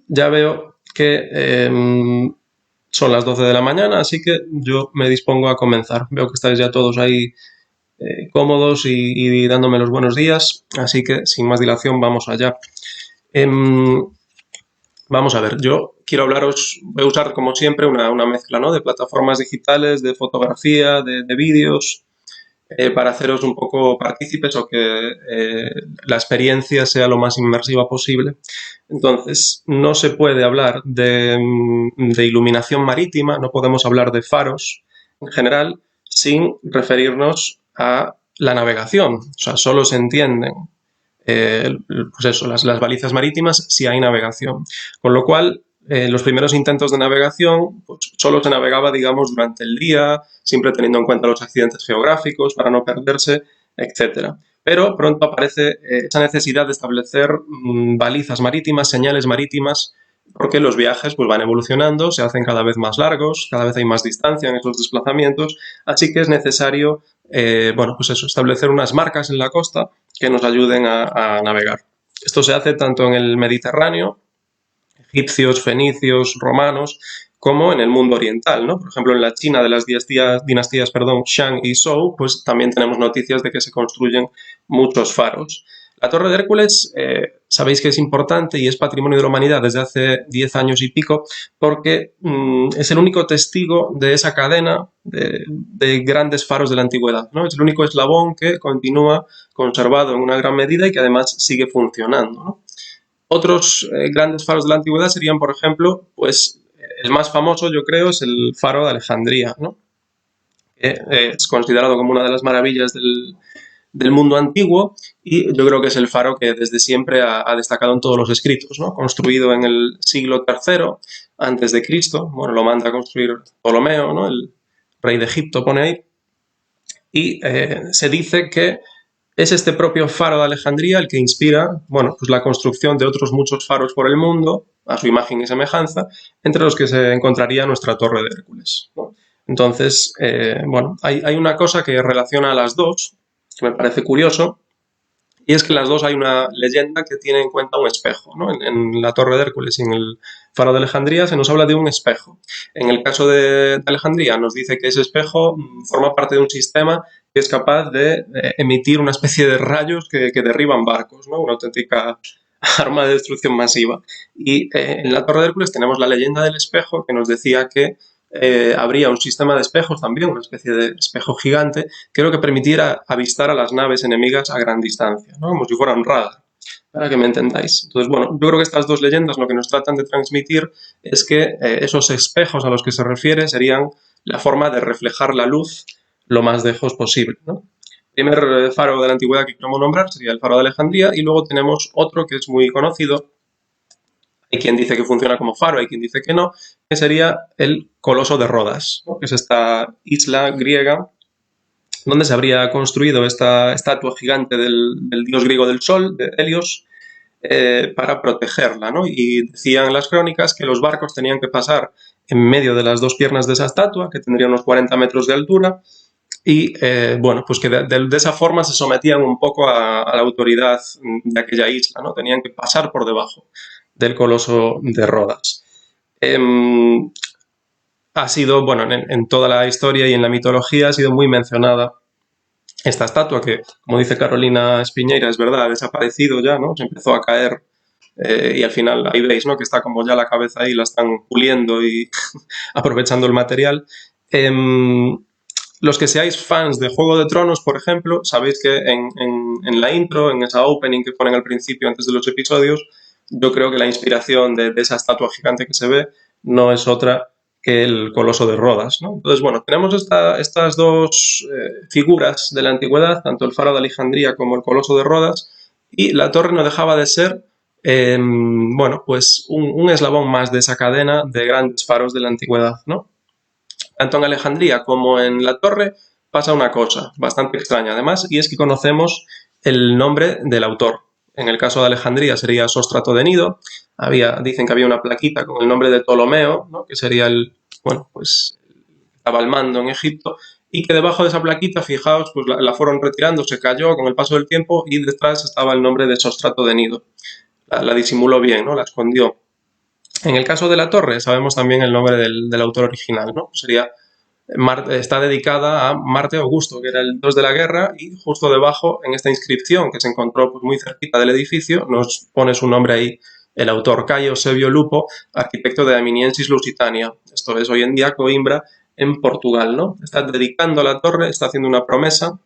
ya veo que son las 12 de la mañana, así que yo me dispongo a comenzar. Veo que estáis ya todos ahí cómodos y dándome los buenos días, así que sin más dilación vamos allá. Em, Vamos a ver, yo quiero hablaros, voy a usar como siempre una mezcla, ¿no?, de plataformas digitales, de fotografía, de vídeos, para haceros un poco partícipes o que la experiencia sea lo más inmersiva posible. Entonces, no se puede hablar de iluminación marítima, no podemos hablar de faros en general sin referirnos a la navegación. O sea, solo se entienden pues eso, las balizas marítimas si hay navegación. Con lo cual, los primeros intentos de navegación pues, solo se navegaba, digamos, durante el día, siempre teniendo en cuenta los accidentes geográficos para no perderse, etcétera. Pero pronto aparece esa necesidad de establecer balizas marítimas, señales marítimas, porque los viajes pues, van evolucionando, se hacen cada vez más largos, cada vez hay más distancia en esos desplazamientos, así que es necesario bueno, pues eso, establecer unas marcas en la costa que nos ayuden a navegar. Esto se hace tanto en el Mediterráneo, egipcios, fenicios, romanos, como en el mundo oriental, ¿no? Por ejemplo, en la China de las dinastías Shang y Zhou, pues también tenemos noticias de que se construyen muchos faros. La Torre de Hércules, sabéis que es importante y es patrimonio de la humanidad desde hace 10 años y pico, porque es el único testigo de esa cadena de grandes faros de la antigüedad, ¿no? Es el único eslabón que continúa conservado en una gran medida y que además sigue funcionando, ¿no? Otros grandes faros de la antigüedad serían, por ejemplo, pues el más famoso, yo creo, es el faro de Alejandría, ¿no?, que es considerado como una de las maravillas del mundo antiguo y yo creo que es el faro que desde siempre ha destacado en todos los escritos, ¿no? Construido en el siglo III antes de Cristo, bueno, lo manda a construir Ptolomeo, ¿no?, el rey de Egipto, pone ahí, y se dice que es este propio faro de Alejandría el que inspira, bueno, pues la construcción de otros muchos faros por el mundo, a su imagen y semejanza, entre los que se encontraría nuestra Torre de Hércules, ¿no? Entonces, bueno, hay una cosa que relaciona a las dos, que me parece curioso, y es que las dos hay una leyenda que tiene en cuenta un espejo, ¿no? En la Torre de Hércules y en el Faro de Alejandría se nos habla de un espejo. En el caso de Alejandría nos dice que ese espejo forma parte de un sistema que es capaz de emitir una especie de rayos que derriban barcos, ¿no? Una auténtica arma de destrucción masiva. Y en la Torre de Hércules tenemos la leyenda del espejo que nos decía que habría un sistema de espejos también, una especie de espejo gigante, que lo que permitiera avistar a las naves enemigas a gran distancia, ¿no?, como si fuera un radar, para que me entendáis. Entonces, bueno, yo creo que estas dos leyendas lo que nos tratan de transmitir es que esos espejos a los que se refiere serían la forma de reflejar la luz lo más lejos posible, ¿no? El primer faro de la antigüedad que queremos nombrar sería el faro de Alejandría y luego tenemos otro que es muy conocido. Hay quien dice que funciona como faro, hay quien dice que no, que sería el Coloso de Rodas, ¿no?, que es esta isla griega donde se habría construido esta estatua gigante del dios griego del sol, de Helios, para protegerla, ¿no? Y decían las crónicas que los barcos tenían que pasar en medio de las dos piernas de esa estatua, que tendría unos 40 metros de altura, y bueno, pues que de esa forma se sometían un poco a la autoridad de aquella isla, ¿no? Tenían que pasar por debajo del Coloso de Rodas. Ha sido, bueno, en toda la historia y en la mitología ha sido muy mencionada esta estatua que, como dice Carolina Espiñeira, es verdad, ha desaparecido ya, ¿no? Se empezó a caer y al final ahí veis, ¿no?, que está como ya la cabeza ahí, la están puliendo y aprovechando el material. Los que seáis fans de Juego de Tronos, por ejemplo, sabéis que en la intro, en esa opening que ponen al principio antes de los episodios, yo creo que la inspiración de esa estatua gigante que se ve no es otra que el Coloso de Rodas, ¿no? Entonces, bueno, tenemos estas dos figuras de la antigüedad, tanto el Faro de Alejandría como el Coloso de Rodas, y la torre no dejaba de ser, bueno, pues un eslabón más de esa cadena de grandes faros de la antigüedad, ¿no? Tanto en Alejandría como en la torre pasa una cosa bastante extraña, además, y es que conocemos el nombre del autor. En el caso de Alejandría sería Sóstrato de Nido. Dicen que había una plaquita con el nombre de Ptolomeo, ¿no?, que sería bueno, pues estaba al mando en Egipto, y que debajo de esa plaquita, fijaos, pues la fueron retirando, se cayó con el paso del tiempo y detrás estaba el nombre de Sóstrato de Nido. La disimuló bien, ¿no?, la escondió. En el caso de la torre, sabemos también el nombre del autor original, ¿no? Sería está dedicada a Marte Augusto, que era el dios de la guerra, y justo debajo, en esta inscripción que se encontró pues, muy cerquita del edificio, nos pone su nombre ahí, el autor Cayo Eusebio Lupo, arquitecto de Aminiensis Lusitania. Esto es hoy en día Coimbra, en Portugal, ¿no? Está dedicando a la torre, está haciendo una promesa,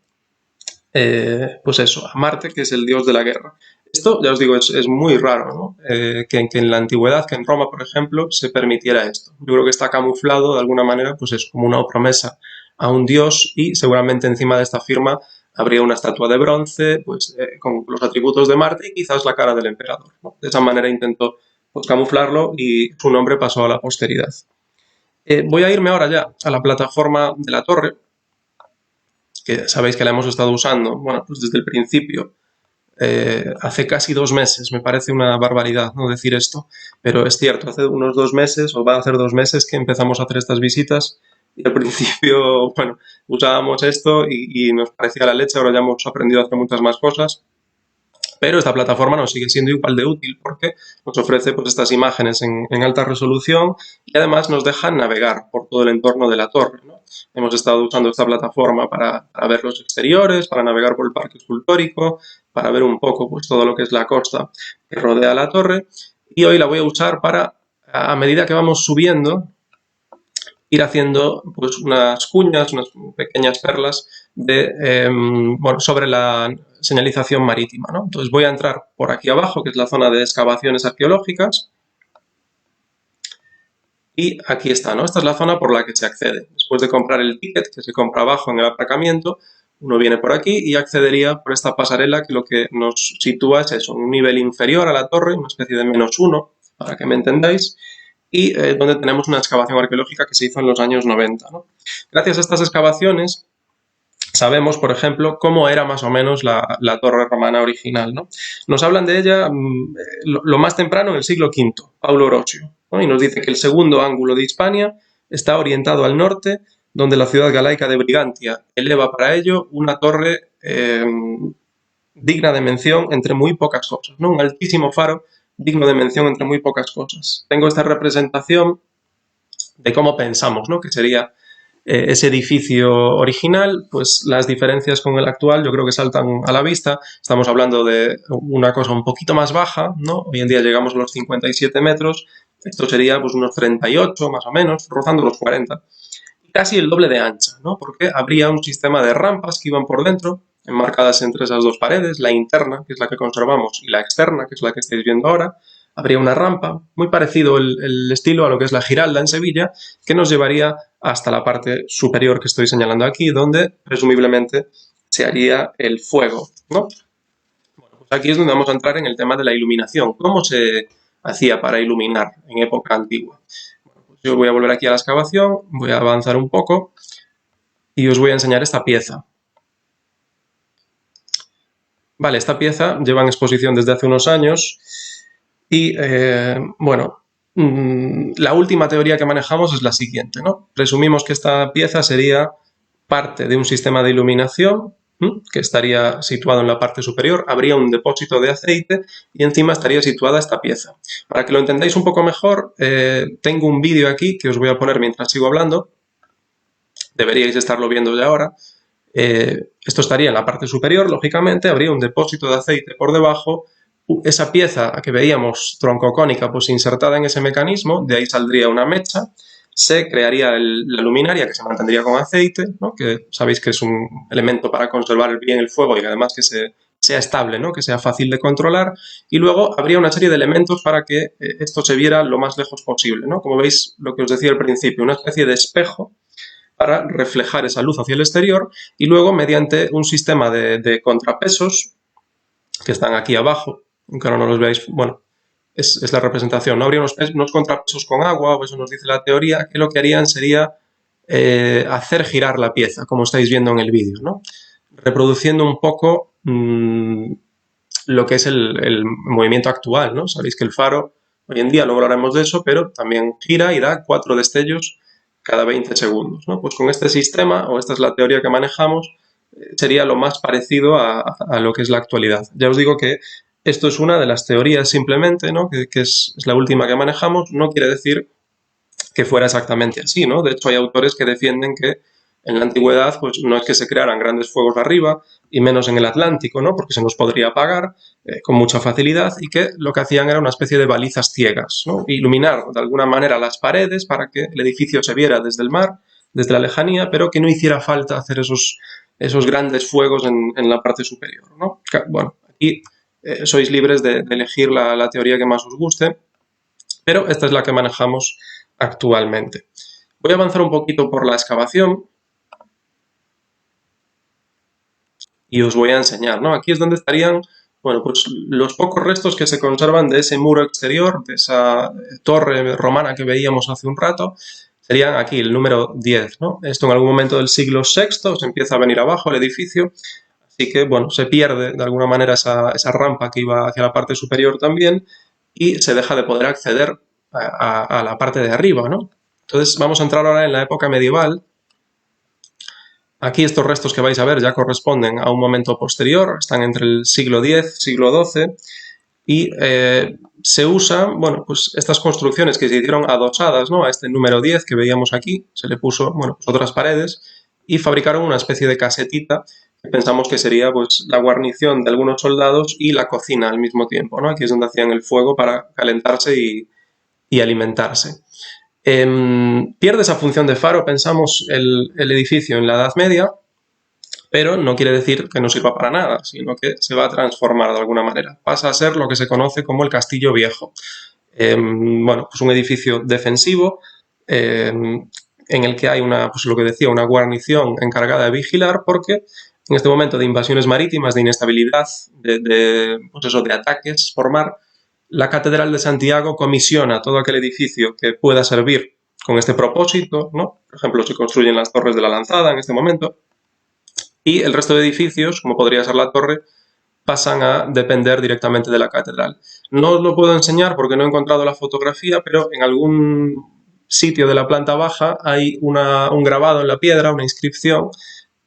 pues eso, a Marte, que es el dios de la guerra. Esto, ya os digo, es muy raro, ¿no? Que en la antigüedad, que en Roma, por ejemplo, se permitiera esto. Yo creo que está camuflado de alguna manera, pues es como una promesa a un dios y seguramente encima de esta firma habría una estatua de bronce, pues con los atributos de Marte y quizás la cara del emperador, ¿no? De esa manera intentó pues, camuflarlo y su nombre pasó a la posteridad. Voy a irme ahora ya a la plataforma de la torre, que sabéis que la hemos estado usando, bueno, pues desde el principio, hace casi 2 meses, me parece una barbaridad no decir esto, pero es cierto, hace unos 2 meses, o va a hacer 2 meses que empezamos a hacer estas visitas y al principio, bueno, usábamos esto y nos parecía la leche, ahora ya hemos aprendido a hacer muchas más cosas, pero esta plataforma nos sigue siendo igual de útil porque nos ofrece pues, estas imágenes en alta resolución y además nos deja navegar por todo el entorno de la torre, ¿no? Hemos estado usando esta plataforma para ver los exteriores, para navegar por el parque escultórico, para ver un poco pues, todo lo que es la costa que rodea la torre y hoy la voy a usar para, a medida que vamos subiendo, ir haciendo pues, unas cuñas, unas pequeñas perlas bueno, sobre la señalización marítima, ¿no? Entonces voy a entrar por aquí abajo, que es la zona de excavaciones arqueológicas, y aquí está, ¿no? Esta es la zona por la que se accede. Después de comprar el ticket, que se compra abajo en el aparcamiento, uno viene por aquí y accedería por esta pasarela que lo que nos sitúa es eso, un nivel inferior a la torre, una especie de -1, para que me entendáis, y donde tenemos una excavación arqueológica que se hizo en los años 90, ¿no? Gracias a estas excavaciones sabemos, por ejemplo, cómo era más o menos la torre romana original, ¿no? Nos hablan de ella lo más temprano en el siglo V, Paulo Orosio, ¿no? Y nos dice que el segundo ángulo de Hispania está orientado al norte, donde la ciudad galaica de Brigantia eleva para ello una torre digna de mención entre muy pocas cosas, ¿no? Un altísimo faro digno de mención entre muy pocas cosas. Tengo esta representación de cómo pensamos, ¿no? Que sería ese edificio original, pues las diferencias con el actual yo creo que saltan a la vista. Estamos hablando de una cosa un poquito más baja, ¿no? Hoy en día llegamos a los 57 metros, esto sería pues unos 38 más o menos, rozando los 40. Y casi el doble de ancha, ¿no? Porque habría un sistema de rampas que iban por dentro, enmarcadas entre esas dos paredes, la interna, que es la que conservamos, y la externa, que es la que estáis viendo ahora. Habría una rampa, muy parecido el estilo a lo que es la Giralda en Sevilla, que nos llevaría hasta la parte superior que estoy señalando aquí, donde presumiblemente se haría el fuego, ¿no? Bueno, pues aquí es donde vamos a entrar en el tema de la iluminación. ¿Cómo se hacía para iluminar en época antigua? Bueno, pues yo voy a volver aquí a la excavación, voy a avanzar un poco y os voy a enseñar esta pieza. Vale, esta pieza lleva en exposición desde hace unos años y, bueno, la última teoría que manejamos es la siguiente, ¿no? Presumimos que esta pieza sería parte de un sistema de iluminación que estaría situado en la parte superior, habría un depósito de aceite y encima estaría situada esta pieza. Para que lo entendáis un poco mejor, tengo un vídeo aquí que os voy a poner mientras sigo hablando, deberíais estarlo viendo ya ahora. Esto estaría en la parte superior, lógicamente, habría un depósito de aceite por debajo, esa pieza que veíamos troncocónica pues insertada en ese mecanismo, de ahí saldría una mecha, se crearía la luminaria que se mantendría con aceite, ¿no? Que sabéis que es un elemento para conservar bien el fuego y además que sea estable, ¿no? Que sea fácil de controlar, y luego habría una serie de elementos para que esto se viera lo más lejos posible, ¿no? Como veis, lo que os decía al principio, una especie de espejo para reflejar esa luz hacia el exterior y luego mediante un sistema de contrapesos que están aquí abajo, aunque ahora no los veáis, bueno, es la representación, ¿no? Habría unos contrapesos con agua, o eso nos dice la teoría, que lo que harían sería hacer girar la pieza, como estáis viendo en el vídeo, ¿no? Reproduciendo un poco lo que es el movimiento actual, ¿no? Sabéis que el faro, hoy en día luego hablaremos de eso, pero también gira y da 4 destellos cada 20 segundos, ¿no? Pues con este sistema, o esta es la teoría que manejamos, sería lo más parecido a lo que es la actualidad. Ya os digo que Esto es una de las teorías simplemente, ¿no? que es la última que manejamos. No quiere decir que fuera exactamente así, ¿no? De hecho, hay autores que defienden que en la antigüedad pues no es que se crearan grandes fuegos arriba y menos en el Atlántico, ¿no? Porque se nos podría apagar con mucha facilidad, y que lo que hacían era una especie de balizas ciegas, ¿no? Iluminar de alguna manera las paredes para que el edificio se viera desde el mar, desde la lejanía, pero que no hiciera falta hacer esos grandes fuegos en la parte superior, ¿no? Bueno, aquí sois libres de elegir la teoría que más os guste, pero esta es la que manejamos actualmente. Voy a avanzar un poquito por la excavación y os voy a enseñar, ¿no? Aquí es donde estarían, bueno, pues los pocos restos que se conservan de ese muro exterior, de esa torre romana que veíamos hace un rato. Serían aquí el número 10, ¿no? Esto en algún momento del siglo VI se empieza a venir abajo el edificio, así que, bueno, se pierde de alguna manera esa rampa que iba hacia la parte superior también, y se deja de poder acceder a la parte de arriba, ¿no? Entonces vamos a entrar ahora en la época medieval. Aquí estos restos que vais a ver ya corresponden a un momento posterior, están entre el siglo X, siglo XII, y se usan, bueno, pues estas construcciones que se hicieron adosadas, ¿no? A este número 10 que veíamos aquí, se le puso, bueno, pues otras paredes, y fabricaron una especie de casetita que pensamos que sería pues la guarnición de algunos soldados y la cocina al mismo tiempo, ¿no? Aquí es donde hacían el fuego para calentarse y alimentarse. Pierde esa función de faro, pensamos, el edificio en la Edad Media, pero no quiere decir que no sirva para nada, sino que se va a transformar de alguna manera. Pasa a ser lo que se conoce como el Castillo Viejo. Bueno, pues un edificio defensivo en el que hay una, pues lo que decía, una guarnición encargada de vigilar, porque en este momento de invasiones marítimas, de inestabilidad, pues eso, de ataques por mar, la Catedral de Santiago comisiona todo aquel edificio que pueda servir con este propósito, ¿no? Por ejemplo, se construyen las torres de la Lanzada en este momento, y el resto de edificios, como podría ser la torre, pasan a depender directamente de la catedral. No os lo puedo enseñar porque no he encontrado la fotografía, pero en algún sitio de la planta baja hay un grabado en la piedra, una inscripción,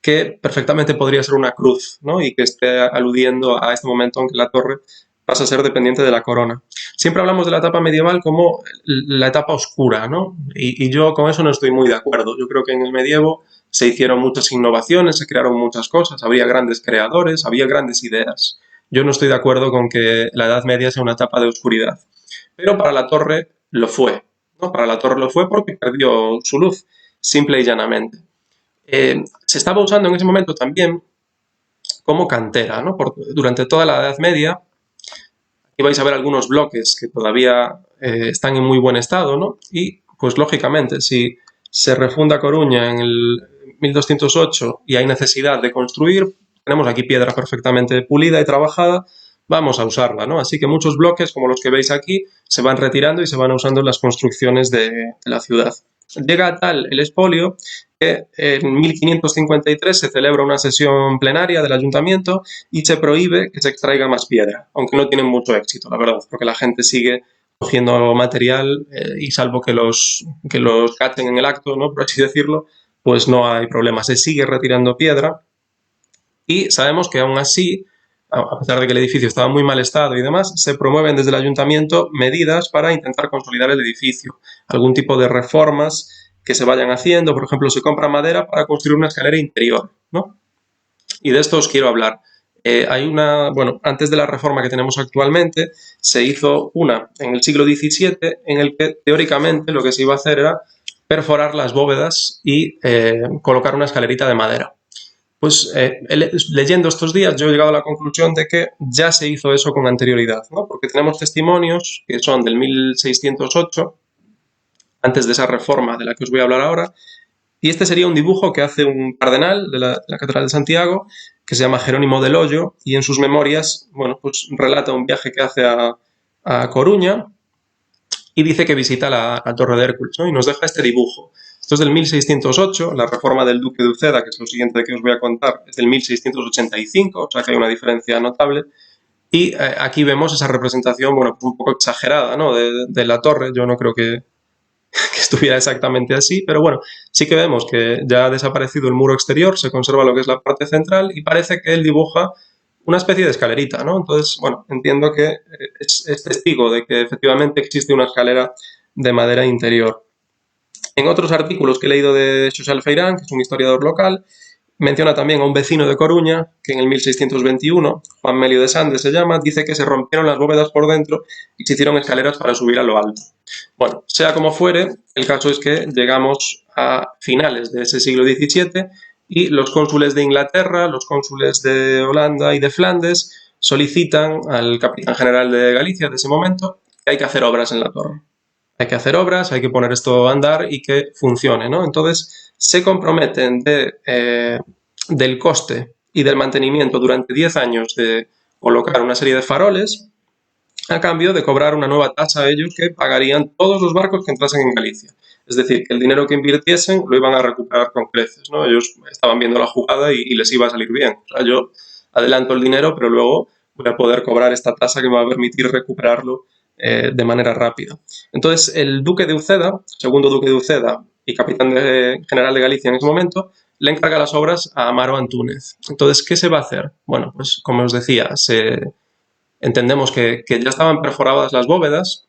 que perfectamente podría ser una cruz, ¿no? Y que esté aludiendo a este momento en que la torre pasa a ser dependiente de la corona. Siempre hablamos de la etapa medieval como la etapa oscura, ¿no? Y yo con eso no estoy muy de acuerdo. Yo creo que en el medievo se hicieron muchas innovaciones, se crearon muchas cosas, había grandes creadores, había grandes ideas. Yo no estoy de acuerdo con que la Edad Media sea una etapa de oscuridad. Pero para la torre lo fue, ¿no? Para la torre lo fue porque perdió su luz, simple y llanamente. Se estaba usando en ese momento también como cantera, ¿no? Durante toda la Edad Media, aquí vais a ver algunos bloques que todavía están en muy buen estado, ¿no? Y, pues lógicamente, si se refunda Coruña en el 1208 y hay necesidad de construir, tenemos aquí piedra perfectamente pulida y trabajada, vamos a usarla, ¿no? Así que muchos bloques, como los que veis aquí, se van retirando y se van usando en las construcciones de la ciudad. Llega a tal el expolio que en 1553 se celebra una sesión plenaria del ayuntamiento y se prohíbe que se extraiga más piedra, aunque no tienen mucho éxito, la verdad, porque la gente sigue cogiendo material y salvo que los cachen en el acto, ¿no? Por así decirlo, pues no hay problema. Se sigue retirando piedra y sabemos que aún así, a pesar de que el edificio estaba en muy mal estado y demás, se promueven desde el ayuntamiento medidas para intentar consolidar el edificio, algún tipo de reformas que se vayan haciendo. Por ejemplo, se compra madera para construir una escalera interior, ¿no? Y de esto os quiero hablar. Bueno, antes de la reforma que tenemos actualmente, se hizo una en el siglo XVII en el que teóricamente lo que se iba a hacer era perforar las bóvedas y colocar una escalerita de madera. Pues leyendo estos días yo he llegado a la conclusión de que ya se hizo eso con anterioridad, ¿no? Porque tenemos testimonios que son del 1608, antes de esa reforma de la que os voy a hablar ahora, y este sería un dibujo que hace un cardenal de la Catedral de Santiago, que se llama Jerónimo del Hoyo, y en sus memorias, bueno, pues relata un viaje que hace a Coruña y dice que visita la Torre de Hércules, ¿no? Y nos deja este dibujo. Esto es del 1608, la reforma del duque de Uceda, que es lo siguiente que os voy a contar, es del 1685, o sea que hay una diferencia notable. Y aquí vemos esa representación, bueno, un poco exagerada, ¿no? de la torre. Yo no creo que estuviera exactamente así, pero bueno, sí que vemos que ya ha desaparecido el muro exterior, se conserva lo que es la parte central y parece que él dibuja una especie de escalerita, ¿no? Entonces, bueno, entiendo que es testigo de que efectivamente existe una escalera de madera interior. En otros artículos que he leído de Xosé Feirán, que es un historiador local, menciona también a un vecino de Coruña, que en el 1621, Juan Melio de Sande se llama, dice que se rompieron las bóvedas por dentro y se hicieron escaleras para subir a lo alto. Bueno, sea como fuere, el caso es que llegamos a finales de ese siglo XVII y los cónsules de Inglaterra, los cónsules de Holanda y de Flandes solicitan al capitán general de Galicia de ese momento que hay que hacer obras en la torre. Hay que hacer obras, hay que poner esto a andar y que funcione, ¿no? Entonces se comprometen del coste y del mantenimiento durante 10 años de colocar una serie de faroles a cambio de cobrar una nueva tasa a ellos que pagarían todos los barcos que entrasen en Galicia. Es decir, que el dinero que invirtiesen lo iban a recuperar con creces, ¿no? Ellos estaban viendo la jugada y les iba a salir bien. O sea, yo adelanto el dinero, pero luego voy a poder cobrar esta tasa que me va a permitir recuperarlo de manera rápida. Entonces, el duque de Uceda, segundo duque de Uceda y capitán general de Galicia en ese momento, le encarga las obras a Amaro Antúnez. Entonces, ¿qué se va a hacer? Bueno, pues como os decía, entendemos que ya estaban perforadas las bóvedas.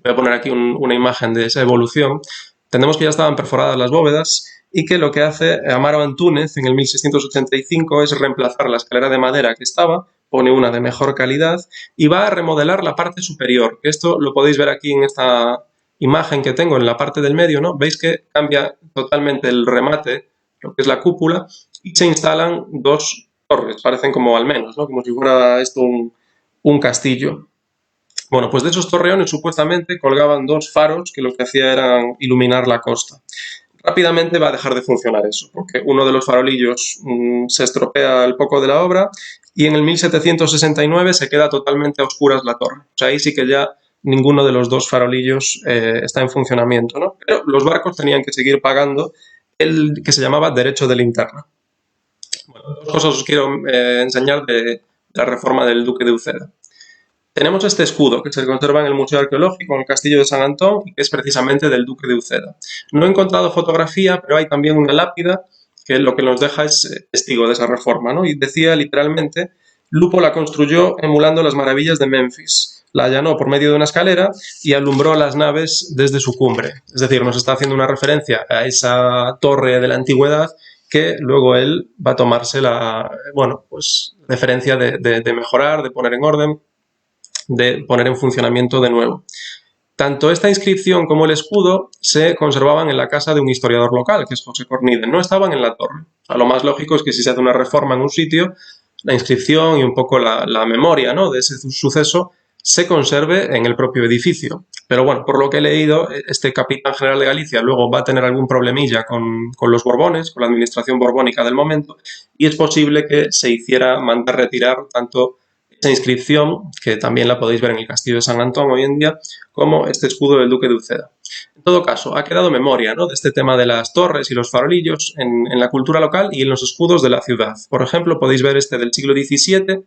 Voy a poner aquí una imagen de esa evolución. Entendemos que ya estaban perforadas las bóvedas y que lo que hace Amaro Antúnez en el 1685 es reemplazar la escalera de madera que estaba, pone una de mejor calidad y va a remodelar la parte superior. Esto lo podéis ver aquí en esta imagen que tengo en la parte del medio, ¿no? Veis que cambia totalmente el remate, lo que es la cúpula, y se instalan dos torres, parecen como almenos, ¿no? Como si fuera esto un castillo. Bueno, pues de esos torreones supuestamente colgaban dos faros que lo que hacía era iluminar la costa. Rápidamente va a dejar de funcionar eso, porque uno de los farolillos se estropea al poco de la obra y en el 1769 se queda totalmente a oscuras la torre. O sea, ahí sí que ya ninguno de los dos farolillos está en funcionamiento, ¿no? Pero los barcos tenían que seguir pagando el que se llamaba derecho de linterna. Bueno, dos cosas os quiero enseñar de la reforma del duque de Uceda. Tenemos este escudo que se conserva en el Museo Arqueológico, en el Castillo de San Antón, y que es precisamente del duque de Uceda. No he encontrado fotografía, pero hay también una lápida que lo que nos deja es testigo de esa reforma, ¿no? Y decía literalmente, Lupo la construyó emulando las maravillas de Memphis. La allanó por medio de una escalera y alumbró las naves desde su cumbre. Es decir, nos está haciendo una referencia a esa torre de la antigüedad que luego él va a tomarse la, bueno, pues, referencia de mejorar, de poner en orden, de poner en funcionamiento de nuevo. Tanto esta inscripción como el escudo se conservaban en la casa de un historiador local, que es José Cornide, no estaban en la torre. O sea, lo más lógico es que si se hace una reforma en un sitio, la inscripción y un poco la memoria, ¿no?, de ese suceso se conserve en el propio edificio. Pero bueno, por lo que he leído, este capitán general de Galicia luego va a tener algún problemilla con los Borbones, con la administración borbónica del momento, y es posible que se hiciera mandar retirar tanto esa inscripción, que también la podéis ver en el Castillo de San Antón hoy en día, como este escudo del duque de Uceda. En todo caso, ha quedado memoria, ¿no?, de este tema de las torres y los farolillos en la cultura local y en los escudos de la ciudad. Por ejemplo, podéis ver este del siglo XVII,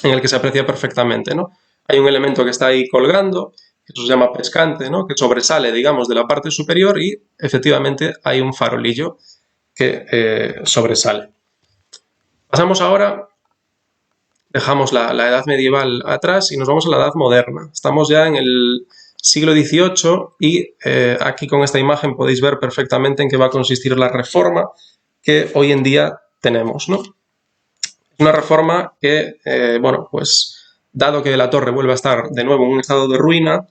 en el que se aprecia perfectamente, ¿no? Hay un elemento que está ahí colgando, que se llama pescante, ¿no?, que sobresale, digamos, de la parte superior y efectivamente hay un farolillo que sobresale. Pasamos ahora, dejamos la edad medieval atrás y nos vamos a la edad moderna. Estamos ya en el siglo XVIII y aquí con esta imagen podéis ver perfectamente en qué va a consistir la reforma que hoy en día tenemos, ¿no? Una reforma que, bueno, pues dado que la torre vuelve a estar de nuevo en un estado de ruina,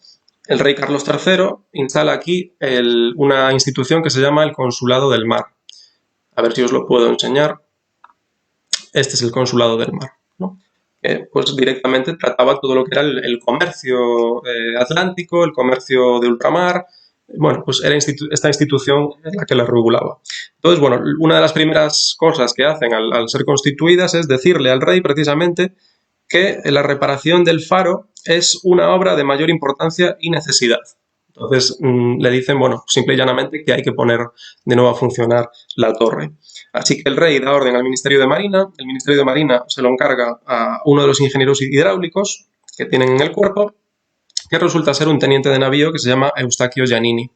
el rey Carlos III instala aquí una institución que se llama el Consulado del Mar. A ver si os lo puedo enseñar. Este es el Consulado del Mar, ¿no? Pues directamente trataba todo lo que era el comercio atlántico, el comercio de ultramar. Bueno, pues era esta institución la que la regulaba. Entonces, bueno, una de las primeras cosas que hacen al ser constituidas es decirle al rey precisamente que la reparación del faro es una obra de mayor importancia y necesidad. Entonces le dicen, bueno, simple y llanamente que hay que poner de nuevo a funcionar la torre. Así que el rey da orden al Ministerio de Marina, el Ministerio de Marina se lo encarga a uno de los ingenieros hidráulicos que tienen en el cuerpo, que resulta ser un teniente de navío que se llama Eustaquio Giannini.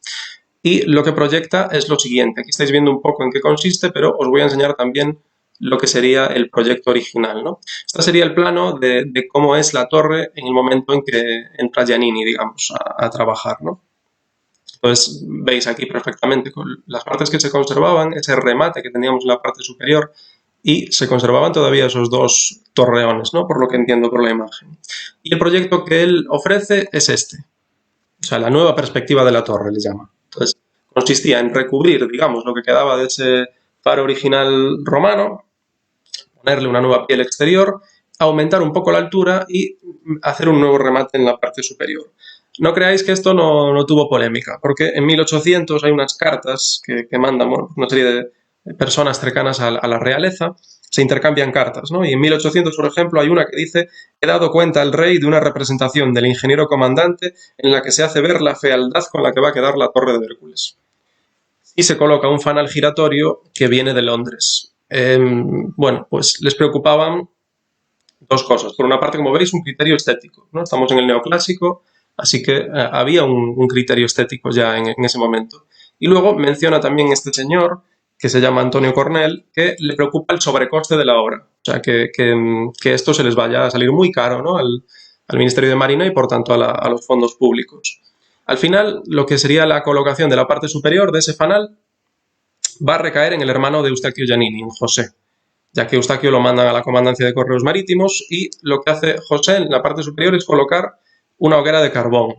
Y lo que proyecta es lo siguiente. Aquí estáis viendo un poco en qué consiste, pero os voy a enseñar también lo que sería el proyecto original, ¿no? Este sería el plano de cómo es la torre en el momento en que entra Giannini, digamos, a trabajar, ¿no? Entonces veis aquí perfectamente con las partes que se conservaban, ese remate que teníamos en la parte superior, y se conservaban todavía esos dos torreones, ¿no? Por lo que entiendo por la imagen. Y el proyecto que él ofrece es este, o sea, la nueva perspectiva de la torre le llama. Entonces, consistía en recubrir, digamos, lo que quedaba de ese faro original romano, ponerle una nueva piel exterior, aumentar un poco la altura y hacer un nuevo remate en la parte superior. No creáis que esto no tuvo polémica, porque en 1800 hay unas cartas que mandan, bueno, una serie de personas cercanas a la realeza, se intercambian cartas, ¿no? Y en 1800, por ejemplo, hay una que dice: he dado cuenta al rey de una representación del ingeniero comandante en la que se hace ver la fealdad con la que va a quedar la torre de Hércules. Y se coloca un fanal giratorio que viene de Londres. Bueno, pues les preocupaban dos cosas. Por una parte, como veis, un criterio estético, ¿no? Estamos en el neoclásico, así que había un criterio estético ya en ese momento. Y luego menciona también este señor, que se llama Antonio Cornell, que le preocupa el sobrecoste de la obra. O sea, que esto se les vaya a salir muy caro, ¿no? al Ministerio de Marina y, por tanto, a los fondos públicos. Al final, lo que sería la colocación de la parte superior de ese fanal va a recaer en el hermano de Eustaquio Giannini, en José, ya que Eustaquio lo mandan a la comandancia de correos marítimos y lo que hace José en la parte superior es colocar una hoguera de carbón,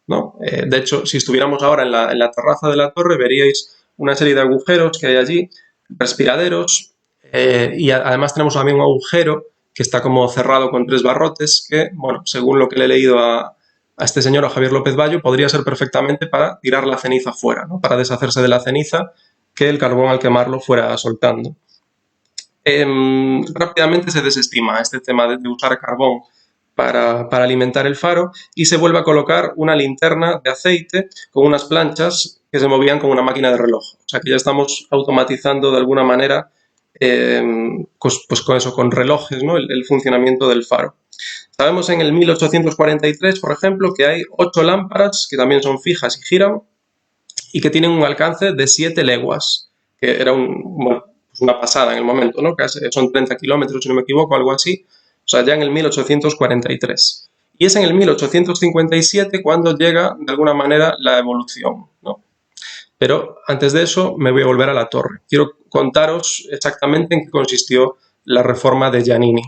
¿no? De hecho, si estuviéramos ahora en la terraza de la torre, veríais una serie de agujeros que hay allí, respiraderos, y además tenemos también un agujero que está como cerrado con 3 barrotes que, bueno, según lo que le he leído a este señor, a Javier López Bayo, podría ser perfectamente para tirar la ceniza fuera, ¿no? Para deshacerse de la ceniza que el carbón al quemarlo fuera soltando. Rápidamente se desestima este tema de usar carbón para alimentar el faro y se vuelve a colocar una linterna de aceite con unas planchas que se movían con una máquina de reloj. O sea que ya estamos automatizando de alguna manera, pues con eso, con relojes, ¿no? el funcionamiento del faro. Sabemos en el 1843, por ejemplo, que hay 8 lámparas que también son fijas y giran y que tienen un alcance de 7 leguas, que era bueno, pues una pasada en el momento, ¿no? Que son 30 kilómetros, si no me equivoco, algo así, o sea, ya en el 1843. Y es en el 1857 cuando llega, de alguna manera, la evolución, ¿no? Pero antes de eso me voy a volver a la torre. Quiero contaros exactamente en qué consistió la reforma de Giannini.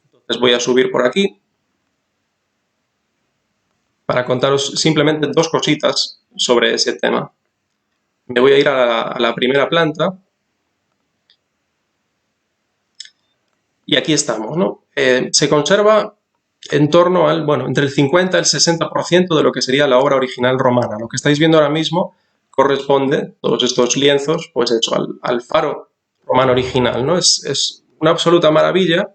Entonces voy a subir por aquí para contaros simplemente dos cositas sobre ese tema. Me voy a ir a la primera planta y aquí estamos, ¿no? Se conserva en torno al, bueno, entre el 50 y el 60% de lo que sería la obra original romana. Lo que estáis viendo ahora mismo corresponde, todos estos lienzos, pues hecho al faro romano original, ¿no? Es una absoluta maravilla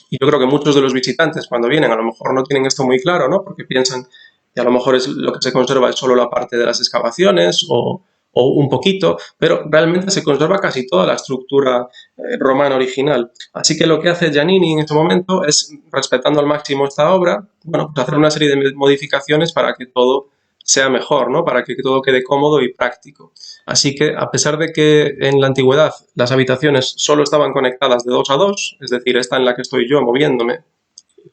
y yo creo que muchos de los visitantes cuando vienen a lo mejor no tienen esto muy claro, ¿no? Porque piensan que a lo mejor es lo que se conserva es solo la parte de las excavaciones o un poquito, pero realmente se conserva casi toda la estructura romana original. Así que lo que hace Giannini en este momento es, respetando al máximo esta obra, bueno, pues hacer una serie de modificaciones para que todo sea mejor, ¿no? Para que todo quede cómodo y práctico. Así que, a pesar de que en la antigüedad las habitaciones solo estaban conectadas de 2 a 2, es decir, esta en la que estoy yo moviéndome,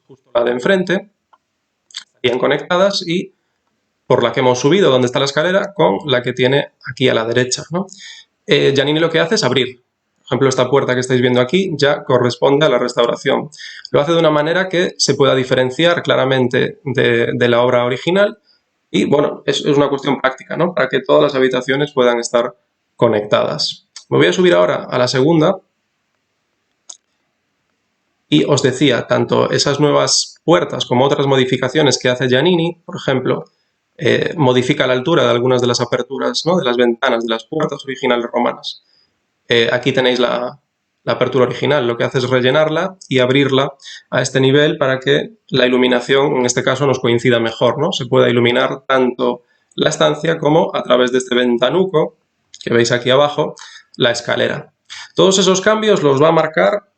justo la de enfrente, estarían conectadas y por la que hemos subido, donde está la escalera, con la que tiene aquí a la derecha, ¿no? Giannini lo que hace es abrir. Por ejemplo, esta puerta que estáis viendo aquí ya corresponde a la restauración. Lo hace de una manera que se pueda diferenciar claramente de la obra original y, bueno, es una cuestión práctica, ¿no? Para que todas las habitaciones puedan estar conectadas. Me voy a subir ahora a la segunda y os decía, tanto esas nuevas puertas como otras modificaciones que hace Giannini, por ejemplo, modifica la altura de algunas de las aperturas, ¿no? De las ventanas de las puertas originales romanas. Aquí tenéis la apertura original, lo que hace es rellenarla y abrirla a este nivel para que la iluminación, en este caso, nos coincida mejor, ¿no? Se pueda iluminar tanto la estancia como, a través de este ventanuco que veis aquí abajo, la escalera. Todos esos cambios los va a marcar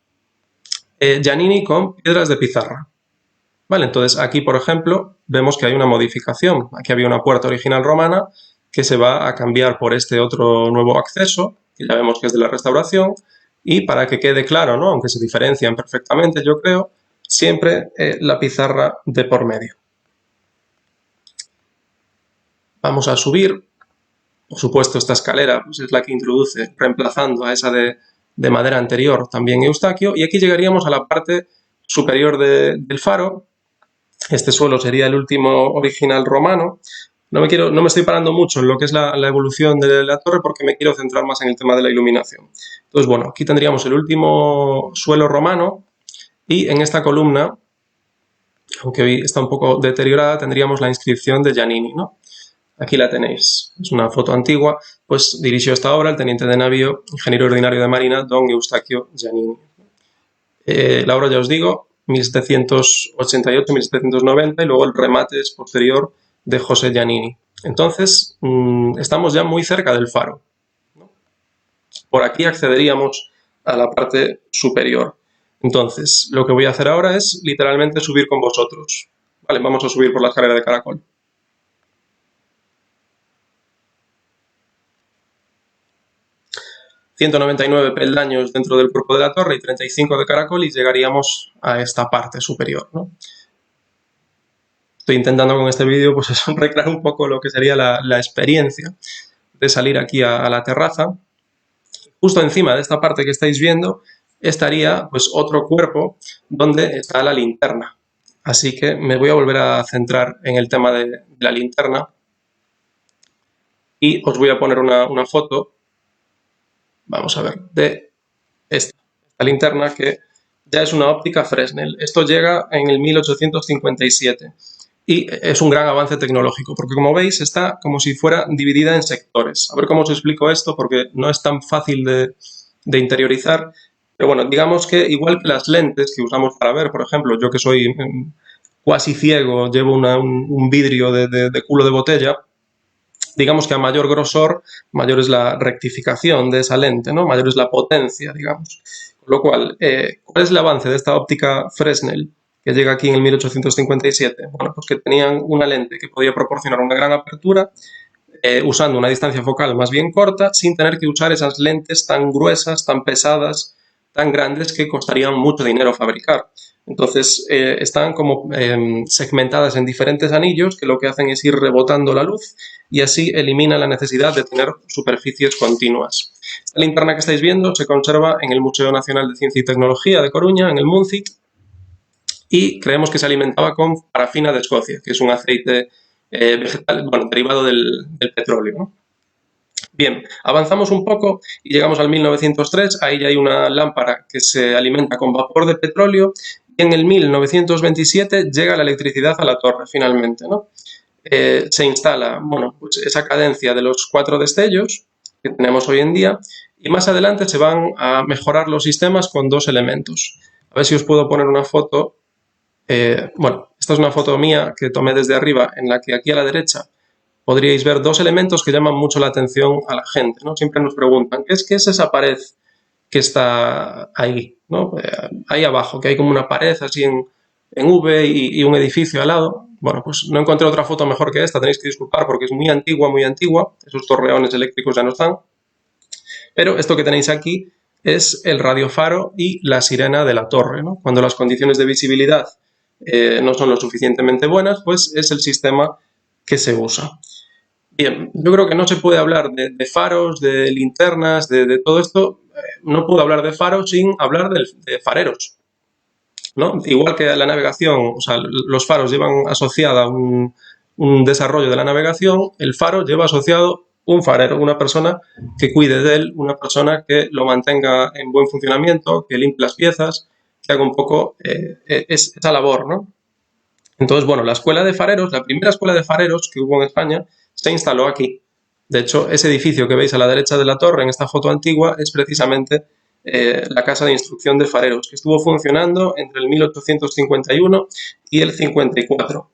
Giannini con piedras de pizarra. Vale, entonces aquí, por ejemplo, vemos que hay una modificación. Aquí había una puerta original romana que se va a cambiar por este otro nuevo acceso, que ya vemos que es de la restauración, y para que quede claro, ¿no? Aunque se diferencian perfectamente, yo creo, siempre la pizarra de por medio. Vamos a subir. Por supuesto, esta escalera pues, es la que introduce, reemplazando a esa de madera anterior, también Eustaquio, y aquí llegaríamos a la parte superior del faro. Este suelo sería el último original romano. No me estoy parando mucho en lo que es la evolución de la torre porque me quiero centrar más en el tema de la iluminación. Entonces, bueno, aquí tendríamos el último suelo romano y en esta columna, aunque hoy está un poco deteriorada, tendríamos la inscripción de Giannini, ¿no? Aquí la tenéis, es una foto antigua, pues dirigió esta obra el teniente de navío, ingeniero ordinario de marina, don Eustaquio Giannini. La obra, ya os digo, 1788-1790 y luego el remate es posterior de José Giannini. Entonces, estamos ya muy cerca del faro. Por aquí accederíamos a la parte superior. Entonces, lo que voy a hacer ahora es literalmente subir con vosotros. Vale, vamos a subir por la escalera de caracol. ...199 peldaños dentro del cuerpo de la torre y 35 de caracol y llegaríamos a esta parte superior, ¿no? Estoy intentando con este vídeo pues recrear un poco lo que sería la experiencia de salir aquí a la terraza. Justo encima de esta parte que estáis viendo estaría pues otro cuerpo donde está la linterna. Así que me voy a volver a centrar en el tema de la linterna y os voy a poner una foto, vamos a ver, de esta linterna que ya es una óptica Fresnel. Esto llega en el 1857 y es un gran avance tecnológico porque, como veis, está como si fuera dividida en sectores. A ver cómo os explico esto porque no es tan fácil de interiorizar. Pero bueno, digamos que igual que las lentes que usamos para ver, por ejemplo, yo que soy cuasi ciego, llevo un vidrio de culo de botella, digamos que a mayor grosor, mayor es la rectificación de esa lente, ¿no? Mayor es la potencia, digamos. Con lo cual, ¿cuál es el avance de esta óptica Fresnel que llega aquí en el 1857? Bueno, pues que tenían una lente que podía proporcionar una gran apertura, usando una distancia focal más bien corta, sin tener que usar esas lentes tan gruesas, tan pesadas, tan grandes que costarían mucho dinero fabricar. Entonces, están como segmentadas en diferentes anillos que lo que hacen es ir rebotando la luz y así elimina la necesidad de tener superficies continuas. Esta linterna que estáis viendo se conserva en el Museo Nacional de Ciencia y Tecnología de Coruña, en el Muncit, y creemos que se alimentaba con parafina de Escocia, que es un aceite vegetal, bueno, derivado del petróleo, ¿no? Bien, avanzamos un poco y llegamos al 1903, ahí ya hay una lámpara que se alimenta con vapor de petróleo y en el 1927 llega la electricidad a la torre finalmente, ¿no? Se instala, bueno, pues esa cadencia de los 4 destellos que tenemos hoy en día y más adelante se van a mejorar los sistemas con 2 elementos. A ver si os puedo poner una foto. Bueno, esta es una foto mía que tomé desde arriba en la que aquí a la derecha podríais ver 2 elementos que llaman mucho la atención a la gente, ¿no? Siempre nos preguntan, ¿qué es esa pared que está ahí, ¿no? Ahí abajo, que hay como una pared así en V y un edificio al lado. Bueno, pues no encontré otra foto mejor que esta, tenéis que disculpar porque es muy antigua, esos torreones eléctricos ya no están. Pero esto que tenéis aquí es el radiofaro y la sirena de la torre, ¿no? Cuando las condiciones de visibilidad no son lo suficientemente buenas, pues es el sistema que se usa. Bien, yo creo que no se puede hablar de faros, de linternas, de todo esto. No puedo hablar de faros sin hablar de fareros, ¿no? Igual que la navegación, o sea, los faros llevan asociada un desarrollo de la navegación, el faro lleva asociado un farero, una persona que cuide de él, una persona que lo mantenga en buen funcionamiento, que limpie las piezas, que haga un poco esa labor, ¿no? Entonces, bueno, la escuela de fareros, la primera escuela de fareros que hubo en España, se instaló aquí. De hecho, ese edificio que veis a la derecha de la torre en esta foto antigua es precisamente la casa de instrucción de fareros, que estuvo funcionando entre el 1851 y el 54.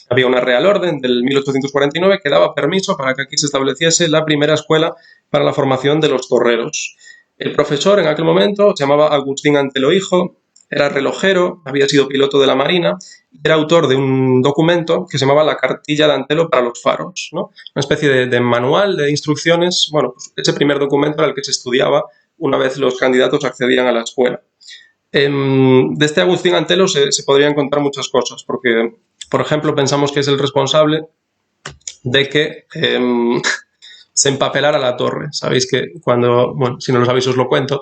Había una Real Orden del 1849 que daba permiso para que aquí se estableciese la primera escuela para la formación de los torreros. El profesor en aquel momento se llamaba Agustín Antelo Hijo, era relojero, había sido piloto de la Marina y era autor de un documento que se llamaba la Cartilla de Antelo para los faros, ¿no? Una especie de manual de instrucciones. Bueno, pues ese primer documento era el que se estudiaba una vez los candidatos accedían a la escuela. De este Agustín Antelo se podrían contar muchas cosas, porque, por ejemplo, pensamos que es el responsable de que se empapelara la torre. Sabéis que cuando, bueno, si no lo sabéis os lo cuento,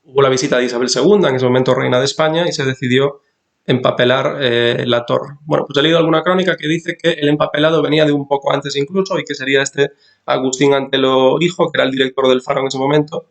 hubo la visita de Isabel II, en ese momento reina de España, y se decidió empapelar la torre. Bueno, pues he leído alguna crónica que dice que el empapelado venía de un poco antes incluso y que sería este Agustín Antelo hijo, que era el director del Faro en ese momento,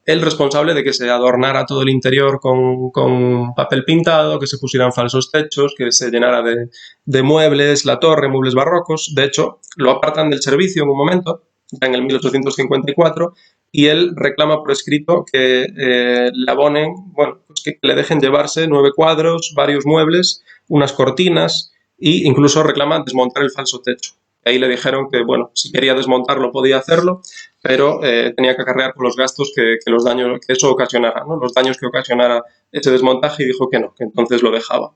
el responsable de que se adornara todo el interior con papel pintado, que se pusieran falsos techos, que se llenara de muebles, la torre, muebles barrocos. De hecho, lo apartan del servicio en un momento, ya en el 1854, y él reclama por escrito que le abonen, bueno, pues que le dejen llevarse 9 cuadros, varios muebles, unas cortinas e incluso reclama desmontar el falso techo. Ahí le dijeron que, bueno, si quería desmontarlo podía hacerlo, pero tenía que acarrear con los gastos que los daños que eso ocasionara, ¿no? Los daños que ocasionara ese desmontaje, y dijo que no, que entonces lo dejaba.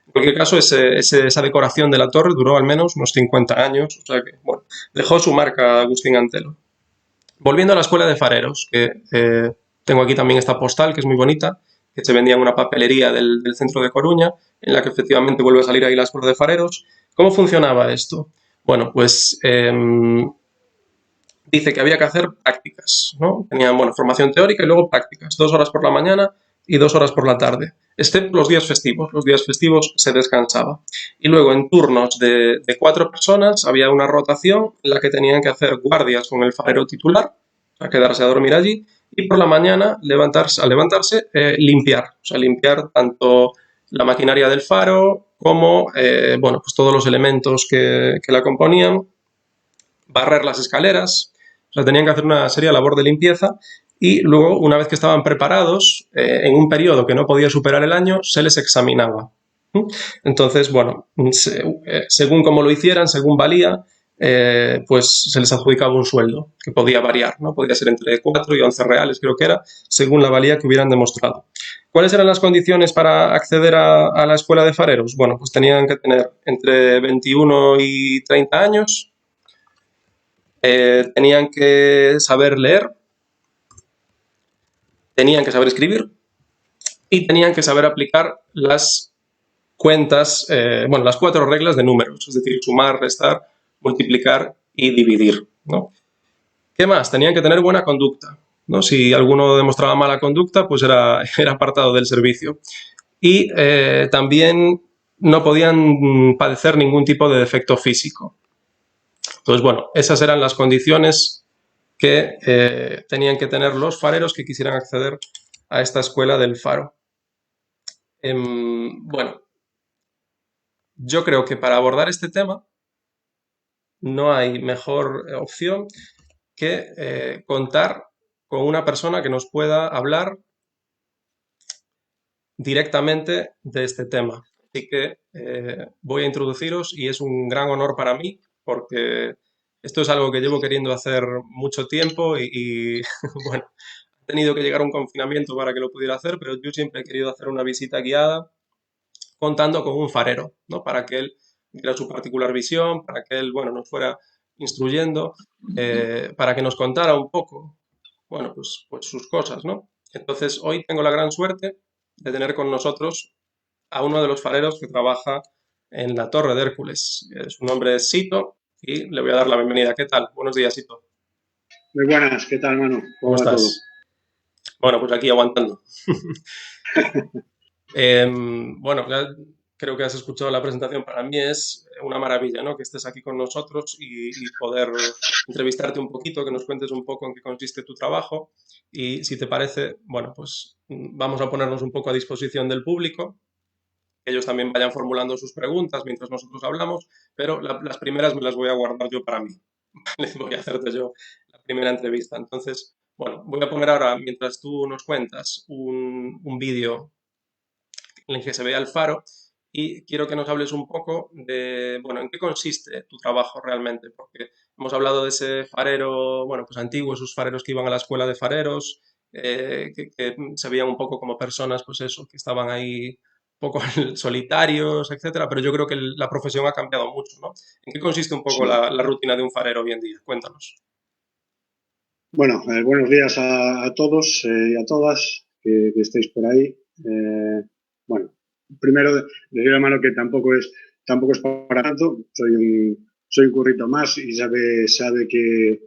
En cualquier caso, esa decoración de la torre duró al menos unos 50 años, o sea que, bueno, dejó su marca Agustín Antelo. Volviendo a la escuela de fareros, que tengo aquí también esta postal, que es muy bonita, que se vendía en una papelería del centro de Coruña, en la que efectivamente vuelve a salir ahí la escuela de fareros. ¿Cómo funcionaba esto? Bueno, pues dice que había que hacer prácticas, ¿no? Tenían, bueno, formación teórica y luego prácticas, 2 horas por la mañana y 2 horas por la tarde, excepto los días festivos se descansaba. Y luego en turnos de 4 personas había una rotación en la que tenían que hacer guardias con el farero titular, a quedarse a dormir allí, y por la mañana al levantarse limpiar, o sea, limpiar tanto la maquinaria del faro como, bueno, pues todos los elementos que la componían, barrer las escaleras, o sea, tenían que hacer una seria labor de limpieza, y luego, una vez que estaban preparados, en un periodo que no podía superar el año, se les examinaba. Entonces, bueno, según cómo lo hicieran, según valía, pues se les adjudicaba un sueldo que podía variar, ¿no? Podía ser entre 4 y 11 reales, creo que era, según la valía que hubieran demostrado. ¿Cuáles eran las condiciones para acceder a la escuela de fareros? Bueno, pues tenían que tener entre 21 y 30 años, tenían que saber leer, tenían que saber escribir y tenían que saber aplicar las cuentas, bueno, las 4 reglas de números, es decir, sumar, restar, multiplicar y dividir, ¿no? ¿Qué más? Tenían que tener buena conducta, ¿no? Si alguno demostraba mala conducta, pues era apartado del servicio. Y también no podían padecer ningún tipo de defecto físico. Entonces, bueno, esas eran las condiciones que tenían que tener los fareros que quisieran acceder a esta escuela del faro. Bueno, yo creo que para abordar este tema no hay mejor opción que contar con una persona que nos pueda hablar directamente de este tema. Así que voy a introduciros, y es un gran honor para mí porque esto es algo que llevo queriendo hacer mucho tiempo y bueno, he tenido que llegar a un confinamiento para que lo pudiera hacer, pero yo siempre he querido hacer una visita guiada contando con un farero, ¿no? Para que él diera su particular visión, para que él, bueno, nos fuera instruyendo, para que nos contara un poco, bueno, pues sus cosas, ¿no? Entonces, hoy tengo la gran suerte de tener con nosotros a uno de los fareros que trabaja en la Torre de Hércules. Su nombre es Sito y le voy a dar la bienvenida. ¿Qué tal? Buenos días, Sito. Muy buenas, ¿qué tal, Manu? ¿Cómo ¿Cómo va todo? estás? Bueno, pues aquí aguantando. Bueno, ya creo que has escuchado la presentación. Para mí es una maravilla, ¿no? Que estés aquí con nosotros y poder entrevistarte un poquito, que nos cuentes un poco en qué consiste tu trabajo. Y si te parece, bueno, pues vamos a ponernos un poco a disposición del público, que ellos también vayan formulando sus preguntas mientras nosotros hablamos, pero las primeras me las voy a guardar yo para mí. ¿Vale? Voy a hacerte yo la primera entrevista. Entonces, bueno, voy a poner ahora, mientras tú nos cuentas, un vídeo en el que se vea el faro, y quiero que nos hables un poco de, bueno, en qué consiste tu trabajo realmente, porque hemos hablado de ese farero, bueno, pues antiguo, esos fareros que iban a la escuela de fareros, que se veían un poco como personas, pues eso, que estaban ahí un poco solitarios, etcétera, pero yo creo que la profesión ha cambiado mucho, ¿no? ¿En qué consiste un poco Sí. la rutina de un farero hoy en día? Cuéntanos. Buenos días a todos y a todas que estéis por ahí. Bueno, primero decir a mano que tampoco es para tanto. Soy un currito más y sabe que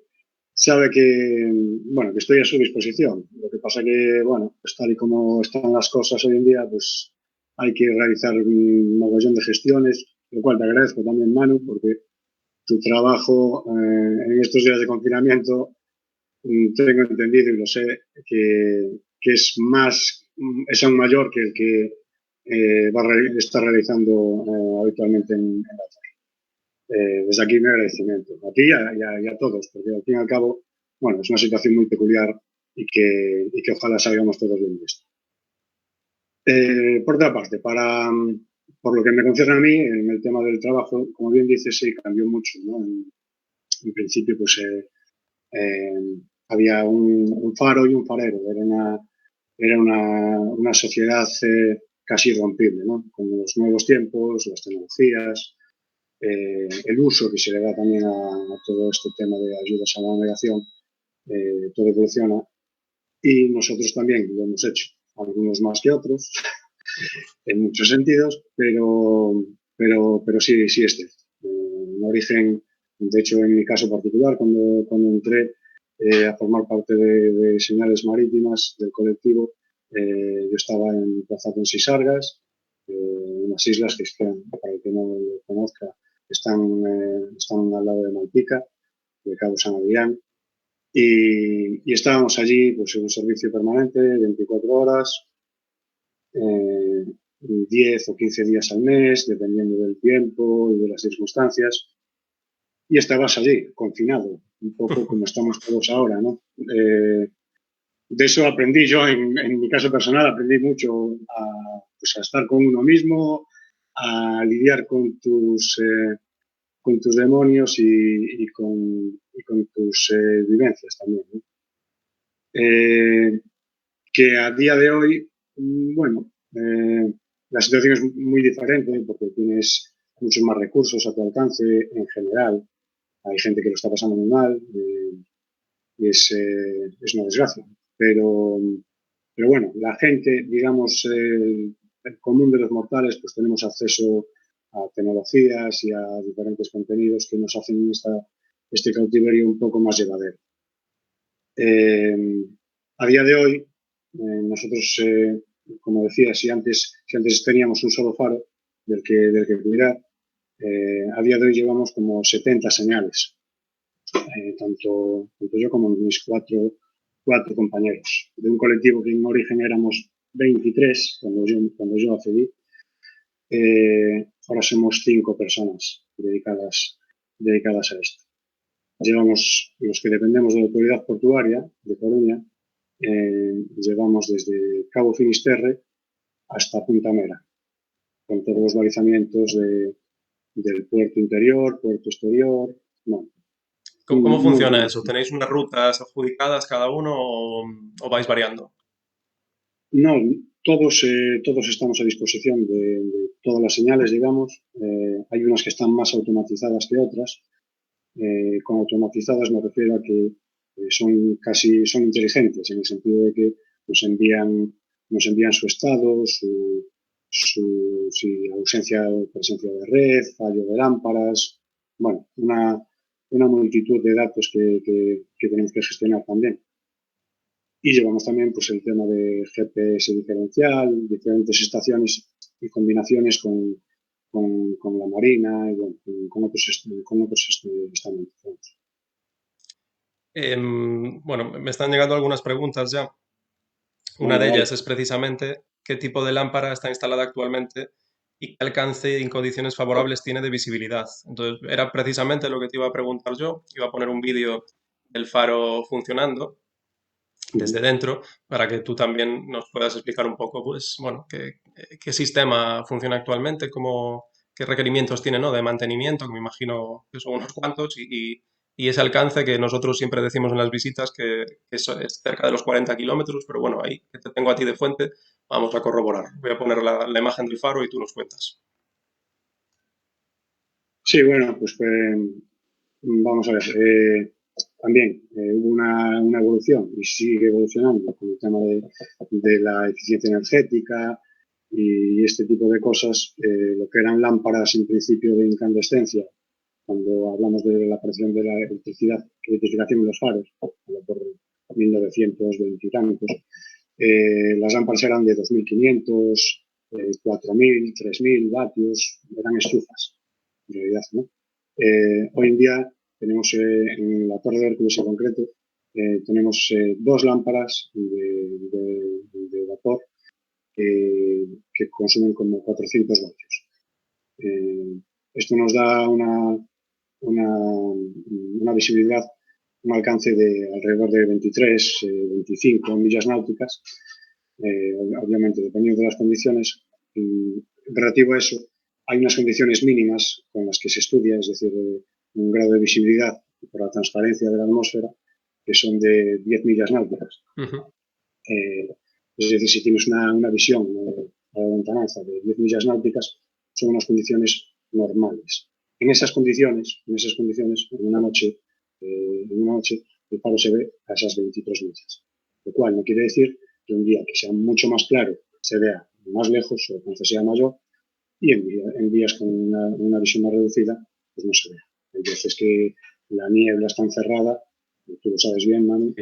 estoy a su disposición. Lo que pasa que, bueno, pues tal y como están las cosas hoy en día, pues hay que realizar un mogollón de gestiones, lo cual te agradezco también, Manu, porque tu trabajo en estos días de confinamiento tengo entendido y lo sé que es aún mayor que el que está realizando habitualmente en la tarde. Desde aquí mi agradecimiento a ti y a todos, porque al fin y al cabo, bueno, es una situación muy peculiar y que ojalá salgamos todos bien de esto. Por otra parte, por lo que me concierne a mí, en el tema del trabajo, como bien dices, sí, cambió mucho, ¿no? En principio, pues había un faro y un farero. Era una sociedad casi irrompible, ¿no? Con los nuevos tiempos, las tecnologías, el uso que se le da también a todo este tema de ayudas a la navegación, todo evoluciona y nosotros también lo hemos hecho, algunos más que otros, en muchos sentidos, pero sí es cierto. En origen, de hecho, en mi caso particular, cuando entré a formar parte de Señales Marítimas del colectivo, yo estaba en Plaza Sisargas, unas islas para el que no lo conozca, están al lado de Malpica, de Cabo San Adrián, y estábamos allí pues, en un servicio permanente, 24 horas, eh, 10 o 15 días al mes, dependiendo del tiempo y de las circunstancias, y estabas allí, confinado, un poco como estamos todos ahora, ¿no? De eso aprendí yo, en mi caso personal, aprendí mucho pues a estar con uno mismo, a lidiar con tus demonios y con tus vivencias también, ¿no? Que a día de hoy, bueno, la situación es muy diferente porque tienes muchos más recursos a tu alcance en general. Hay gente que lo está pasando muy mal y es una desgracia. Pero bueno, la gente, digamos, el común de los mortales, pues tenemos acceso a tecnologías y a diferentes contenidos que nos hacen este cautiverio un poco más llevadero. A día de hoy, nosotros, como decía, si antes teníamos un solo faro del que cuidar, a día de hoy llevamos como 70 señales, tanto yo como mis cuatro compañeros. De un colectivo que en origen éramos 23 cuando yo accedí, ahora somos 5 personas dedicadas a esto. Llevamos, los que dependemos de la autoridad portuaria de Coruña, llevamos desde Cabo Finisterre hasta Punta Mera, con todos los balizamientos del puerto interior, puerto exterior. No, ¿Cómo muy, funciona muy. eso? ¿Tenéis unas rutas adjudicadas cada uno o vais variando? No, todos estamos a disposición de todas las señales, digamos. Hay unas que están más automatizadas que otras. Con automatizadas me refiero a que son inteligentes en el sentido de que nos envían su estado, si ausencia o presencia de red, fallo de lámparas, bueno, una multitud de datos que tenemos que gestionar también. Y llevamos también pues, el tema de GPS diferencial, diferentes estaciones y combinaciones con la Marina y bueno, con otros estamentos. Bueno, me están llegando algunas preguntas ya. Una Venga, de ellas dale. es precisamente qué tipo de lámpara está instalada actualmente y qué alcance y condiciones favorables tiene de visibilidad. Entonces, era precisamente lo que te iba a preguntar yo. Iba a poner un vídeo del faro funcionando desde dentro para que tú también nos puedas explicar un poco, pues, bueno, qué sistema funciona actualmente, qué requerimientos tiene, ¿no? De mantenimiento, que me imagino que son unos cuantos, y ese alcance que nosotros siempre decimos en las visitas que es cerca de los 40 kilómetros, pero bueno, ahí que te tengo a ti de fuente, vamos a corroborar. Voy a poner la imagen del faro y tú nos cuentas. Sí, bueno, pues vamos a ver. también hubo una evolución y sigue evolucionando con el tema de la eficiencia energética y este tipo de cosas. Lo que eran lámparas en principio de incandescencia, cuando hablamos de la aparición de la electrificación de los faros, por 1920 y tantos, las lámparas eran de 2.500, 4.000, 3.000 vatios, eran estufas, en realidad, ¿no? Hoy en día tenemos en la Torre de Hércules en concreto, tenemos dos lámparas de vapor que consumen como 400 vatios. Esto nos da una visibilidad, un alcance de alrededor de 23, 25 millas náuticas, obviamente dependiendo de las condiciones. Relativo a eso, hay unas condiciones mínimas con las que se estudia, es decir, un grado de visibilidad por la transparencia de la atmósfera, que son de 10 millas náuticas. Es decir, si tienes una visión a la lontananza de 10 millas náuticas, son unas condiciones normales. En esas condiciones, en una noche, el faro se ve a esas 23 millas. Lo cual no quiere decir que un día que sea mucho más claro se vea más lejos o cuando sea mayor, y en días con una visión más reducida, pues no se vea. Hay veces que la niebla está encerrada, tú lo sabes bien, Manu,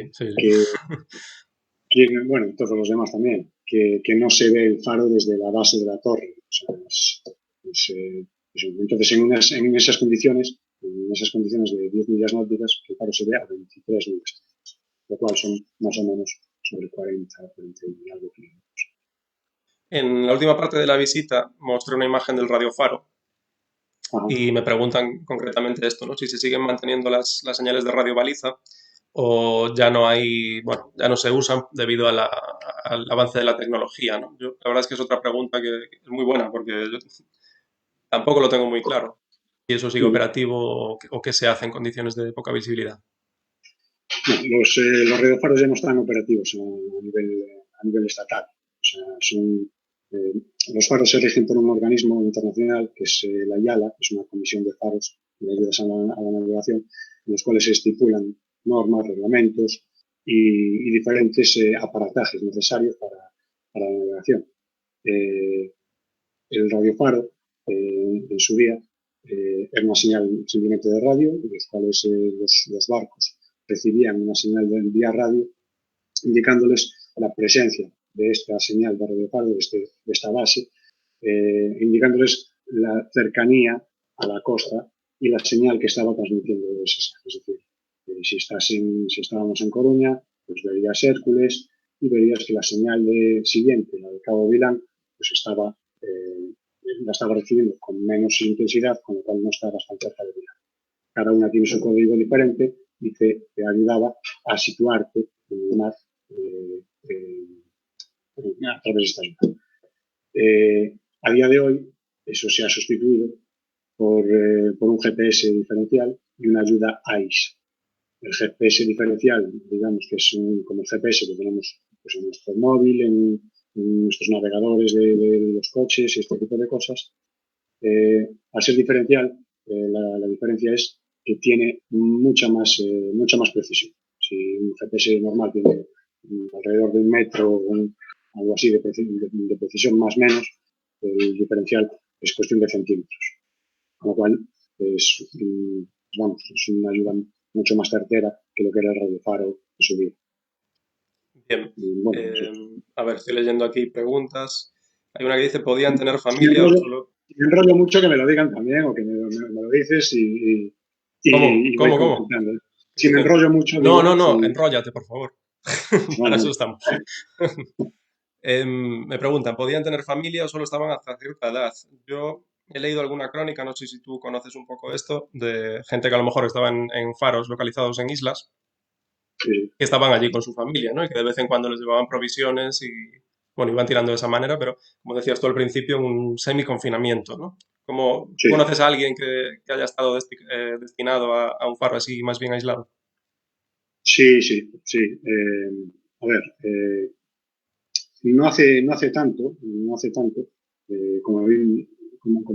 Sí. bueno, todos los demás también, que no se ve el faro desde la base de la torre. O sea, entonces, en esas condiciones de 10 millas náuticas, el faro se ve a 23 millas, lo cual son más o menos sobre 40 y algo kilómetros. En la última parte de la visita mostré una imagen del radiofaro Ajá. y me preguntan concretamente esto, ¿no? Si se siguen manteniendo las señales de radio baliza o ya no hay, bueno, ya no se usan debido al avance de la tecnología, ¿no? La verdad es que es otra pregunta que es muy buena porque yo tampoco lo tengo muy claro. Si eso sigue operativo o qué se hace en condiciones de poca visibilidad. No, los radiofaros ya no están operativos a nivel estatal. O sea, los faros se rigen por un organismo internacional que es la IALA, que es una comisión de faros de ayudas a la navegación, en los cuales se estipulan normas, reglamentos y diferentes aparatajes necesarios para la navegación. El radiofaro, en su día, era una señal simplemente de radio, en los cuales los barcos recibían una señal vía radio, indicándoles la presencia de esta señal de radiofaro, de esta base, indicándoles la cercanía a la costa y la señal que estaba transmitiendo ese. Es decir, si estábamos en Coruña, pues verías Hércules y verías que la señal siguiente, la de Cabo Vilán, pues la estaba recibiendo con menos intensidad, con lo cual no estabas tan cerca de Vilán. Cada una tiene su código diferente y te ayudaba a situarte en el mar a través de estas zonas. A día de hoy, eso se ha sustituido por un GPS diferencial y una ayuda AIS. El GPS diferencial, digamos que es como el GPS que tenemos pues, en nuestro móvil, en nuestros navegadores de los coches y este tipo de cosas. Al ser diferencial, la diferencia es que tiene mucha más precisión. Si un GPS normal tiene alrededor de 1 metro o algo así de precisión más o menos, el diferencial es cuestión de centímetros. Con lo cual, es una ayuda mucho más certera que lo que era el radiofaro en su día. Bien. Bueno, sí. A ver, estoy leyendo aquí preguntas. Hay una que dice, ¿podían tener Si familia o solo...? me enrollo mucho, que me lo digan también o que me lo dices ¿Cómo? y voy ¿Cómo? comentando. Si me enrollo mucho, No, digo, no, enróllate, por favor. Para eso Vale. estamos. Me preguntan, ¿podían tener familia o solo estaban hasta cierta edad? Yo he leído alguna crónica, no sé si tú conoces un poco esto, de gente que a lo mejor estaba en faros localizados en islas, Sí. que estaban allí con su familia, ¿no? Y que de vez en cuando les llevaban provisiones y, bueno, iban tirando de esa manera, pero como decías tú al principio, un semi-confinamiento, ¿no? ¿Tú Sí. conoces a alguien que haya estado destinado a un faro así más bien aislado? Sí. A ver, no hace tanto, como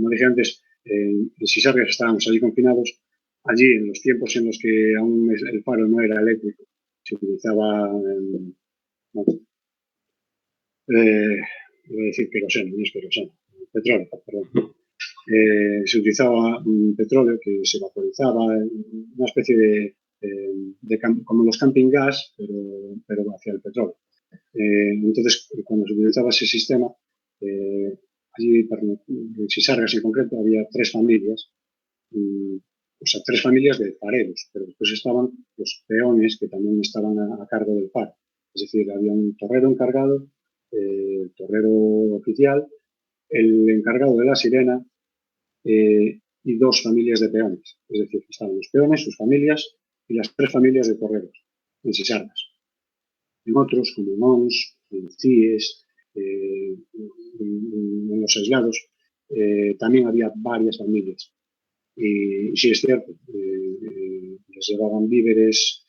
dije antes, en Sisargas estábamos allí confinados, allí, en los tiempos en los que aún el faro no era eléctrico, se utilizaba, bueno, voy a decir queroseno, no es queroseno, petróleo, perdón. Se utilizaba petróleo que se vaporizaba, una especie como los camping gas, pero hacia el petróleo. Entonces, cuando se utilizaba ese sistema, allí en Sisargas en concreto había tres familias, o sea, tres familias de fareros, pero después estaban los peones que también estaban a cargo del faro. Es decir, había un torrero encargado, el torrero oficial, el encargado de la sirena, y dos familias de peones. Es decir, estaban los peones, sus familias y las tres familias de torreros en Sisargas. En otros, como en Ons, en CIES, en los aislados, también había varias familias. Y sí es cierto, les llevaban víveres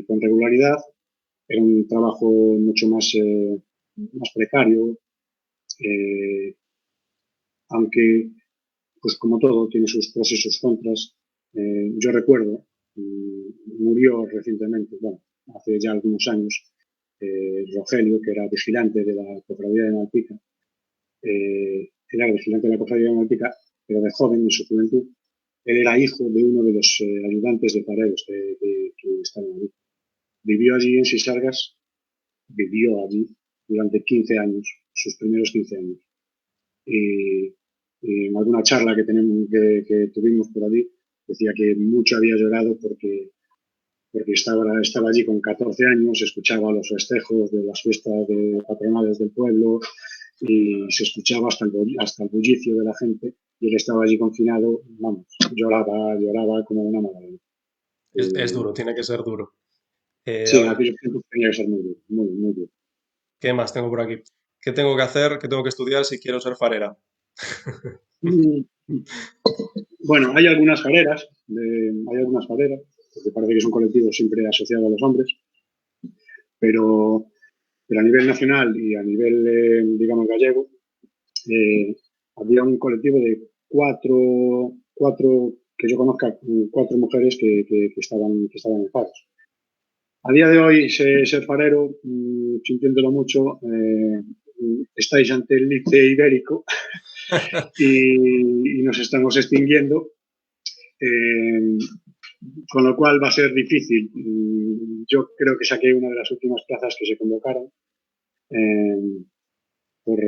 con regularidad, era un trabajo mucho más precario, aunque, pues como todo, tiene sus pros y sus contras. Yo recuerdo, murió recientemente, bueno, hace ya algunos años, Rogelio, que era vigilante de la cofradía de Malpica, era vigilante de la cofradía de Malpica, pero de joven, en su juventud. Él era hijo de uno de los ayudantes de fareros que estaban allí. Vivió allí en Sisargas, vivió allí durante 15 años, sus primeros 15 años. Y en alguna charla que tuvimos por allí, decía que mucho había llorado porque estaba allí con 14 años, escuchaba los festejos de las fiestas patronales del pueblo y se escuchaba hasta el bullicio de la gente y él estaba allí confinado, vamos, lloraba como una madre. Es duro, tiene que ser duro. Sí, A en ver, aquellos tiempos tenía que ser muy duro, muy duro. ¿qué más tengo por aquí? ¿Qué tengo que hacer? ¿Qué tengo que estudiar si quiero ser farera? Mm, Bueno, hay algunas fareras, porque parece que es un colectivo siempre asociado a los hombres, pero, pero a nivel nacional y a nivel, digamos, gallego, eh, había un colectivo de cuatro que yo conozca, cuatro mujeres que estaban en paros. A día de hoy, ser farero, sintiéndolo mucho, estáis ante el lince ibérico y nos estamos extinguiendo, eh, con lo cual va a ser difícil. Yo creo que saqué una de las últimas plazas que se convocaron, eh, por,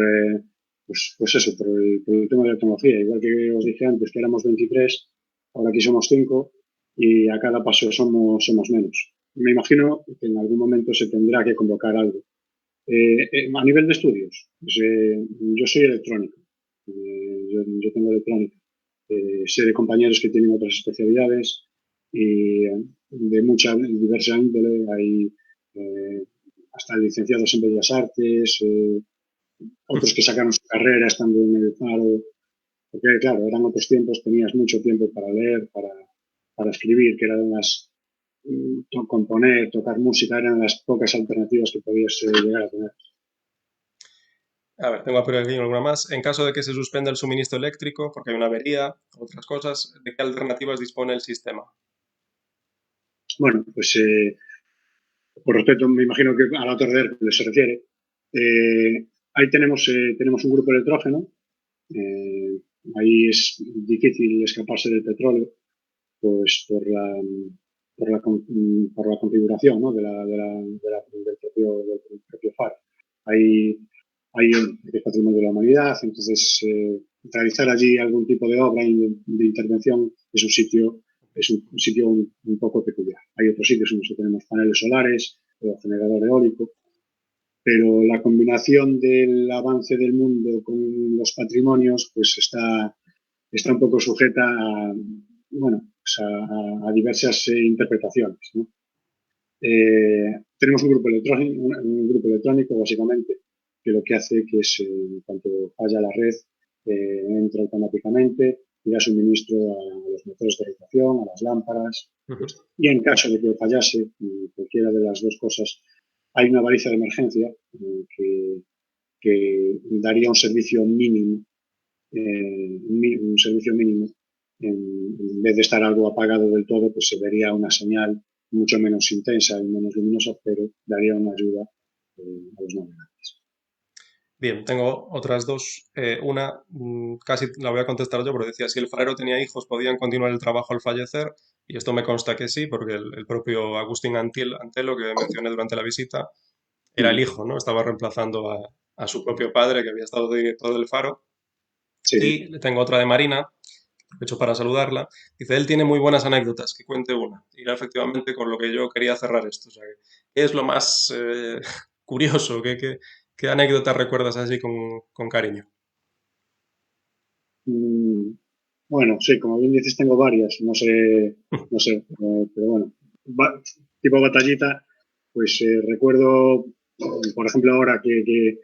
pues eso, por el tema de la tecnología. Igual que os dije antes que éramos 23, ahora aquí somos 5 y a cada paso somos menos. Me imagino que en algún momento se tendrá que convocar algo. A nivel de estudios, pues, yo soy electrónico, yo tengo electrónica. Sé de compañeros que tienen otras especialidades y de mucha diversa índole. Hay hasta licenciados en Bellas Artes, otros que sacaron su carrera estando en el faro, porque claro, eran otros tiempos, tenías mucho tiempo para leer, para escribir, que eran componer, tocar música, eran las pocas alternativas que podías llegar a tener. A ver, tengo por aquí alguna más. En caso de que se suspenda el suministro eléctrico, porque hay una avería, otras cosas, ¿de qué alternativas dispone el sistema? Bueno, pues por respeto, me imagino que a la Torre de Hércules se refiere. Ahí tenemos un grupo electrógeno. eh, Ahí es difícil escaparse del petróleo, pues por la configuración, ¿no? del propio faro. Hay el patrimonio de la humanidad, entonces realizar allí algún tipo de obra de intervención es un sitio un poco peculiar. Hay otros sitios en los que tenemos paneles solares o generador eólico, pero la combinación del avance del mundo con los patrimonios pues está un poco sujeta bueno, pues a diversas interpretaciones, ¿no? Tenemos un grupo electrónico, básicamente, que lo que hace que es, en cuanto falla la red, entra automáticamente y da suministro a los motores de rotación, a las lámparas. Y en caso de que fallase cualquiera de las dos cosas, hay una baliza de emergencia que daría un servicio mínimo, un servicio mínimo en vez de estar algo apagado del todo, pues se vería una señal mucho menos intensa y menos luminosa, pero daría una ayuda a los navegantes. Bien, tengo otras dos. Una, casi la voy a contestar yo, porque decía, si el farero tenía hijos, podían continuar el trabajo al fallecer, y esto me consta que sí, porque el propio Agustín Antelo, que mencioné durante la visita, era el Mm, hijo, ¿no? Estaba reemplazando a su propio padre, que había estado de director del Faro. sí. Y le tengo otra de Marina, aprovecho para saludarla. Dice, él tiene muy buenas anécdotas, que cuente una. Y era efectivamente con lo que yo quería cerrar esto. O sea, ¿qué es lo más curioso? ¿Qué anécdotas recuerdas así con cariño? Mm, bueno, sí, como bien dices, tengo varias, no sé, pero bueno, tipo batallita, pues recuerdo, por ejemplo, ahora que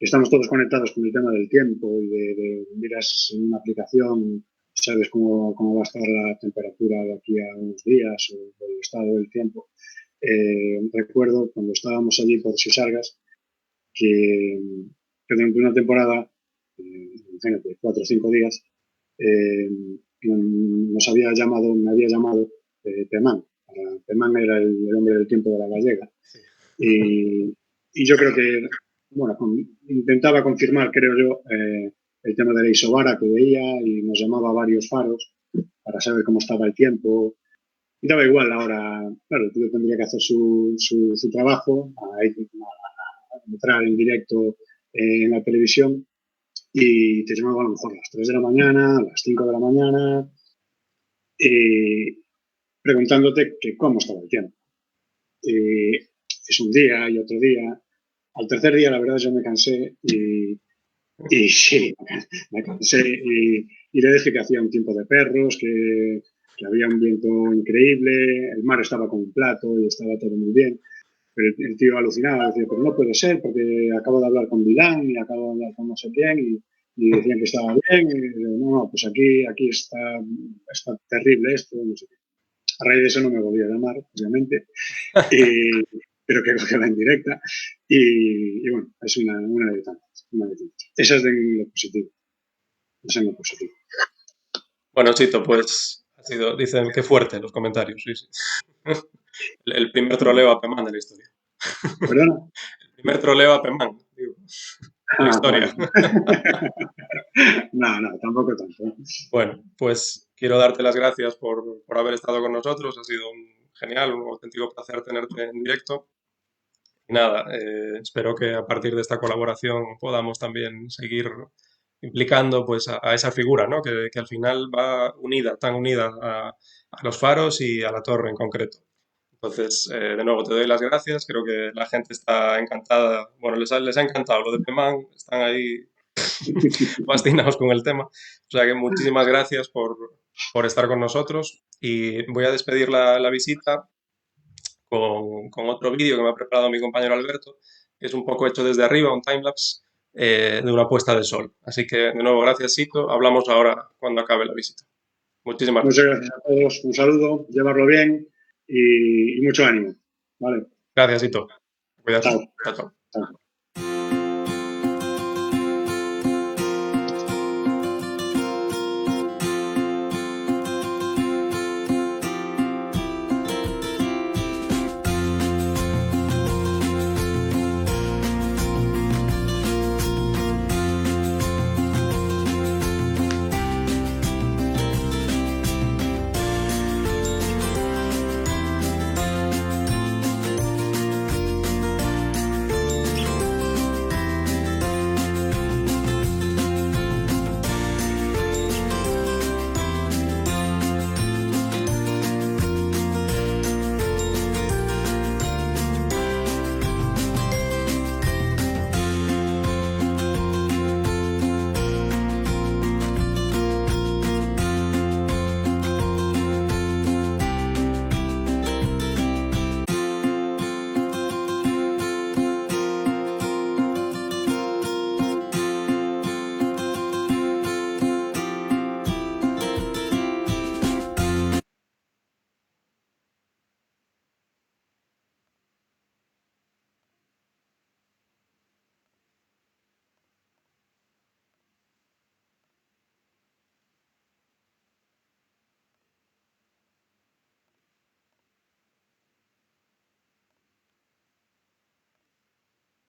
estamos todos conectados con el tema del tiempo y de miras en una aplicación, sabes cómo va a estar la temperatura de aquí a unos días o el estado del tiempo. Recuerdo cuando estábamos allí por Sisargas que, que durante una temporada, imagínate, 4 o 5 días, eh, me había llamado Temán. Temán era el hombre del tiempo de la gallega. Sí. Y yo creo que, bueno, intentaba confirmar, creo yo, el tema de la isobara que veía y nos llamaba a varios faros para saber cómo estaba el tiempo. Y daba igual ahora, claro, el tío tendría que hacer su trabajo, a entrar en directo en la televisión y te llamaba a lo mejor a las 3 de la mañana, a las 5 de la mañana, preguntándote que cómo estaba el tiempo. Es un día y otro día. Al tercer día, la verdad, yo me cansé y sí, me cansé y le dije que hacía un tiempo de perros, que había un viento increíble, el mar estaba con un plato y estaba todo muy bien. Pero el tío alucinaba, decía, pero no puede ser, porque acabo de hablar con Milán y acabo de hablar con no sé quién y decían que estaba bien. Y digo, no, pues aquí está terrible esto. No sé qué. A raíz de eso no me volví a llamar, obviamente, y, pero que coge la en directa. Y bueno, es una de tantas. Esa es de lo positivo. Esa es lo positivo. Bueno, Chito, pues ha sido, dicen que fuerte los comentarios, sí, sí. El primer troleo a Pemán de la historia. ¿Perdona? El primer troleo a Pemán, digo, de la Ah, bueno. historia. No, tampoco tanto. Bueno, pues quiero darte las gracias por haber estado con nosotros. Ha sido genial, un auténtico placer tenerte en directo. Y nada, espero que a partir de esta colaboración podamos también seguir implicando pues a esa figura, ¿no? Que al final va unida, tan unida a los faros y a la torre en concreto. Entonces, de nuevo, te doy las gracias. Creo que la gente está encantada. Bueno, les ha encantado lo de Pemán. Están ahí fascinados con el tema. O sea que muchísimas gracias por estar con nosotros. Y voy a despedir la visita con otro vídeo que me ha preparado mi compañero Alberto, que es un poco hecho desde arriba, un timelapse de una puesta de sol. Así que, de nuevo, gracias, Sito. Hablamos ahora cuando acabe la visita. Muchísimas Muchas gracias. gracias a todos. Un saludo, llevarlo bien y mucho ánimo. Vale. Gracias, Sito. Cuídate. Chao. Chao, chao. Chao.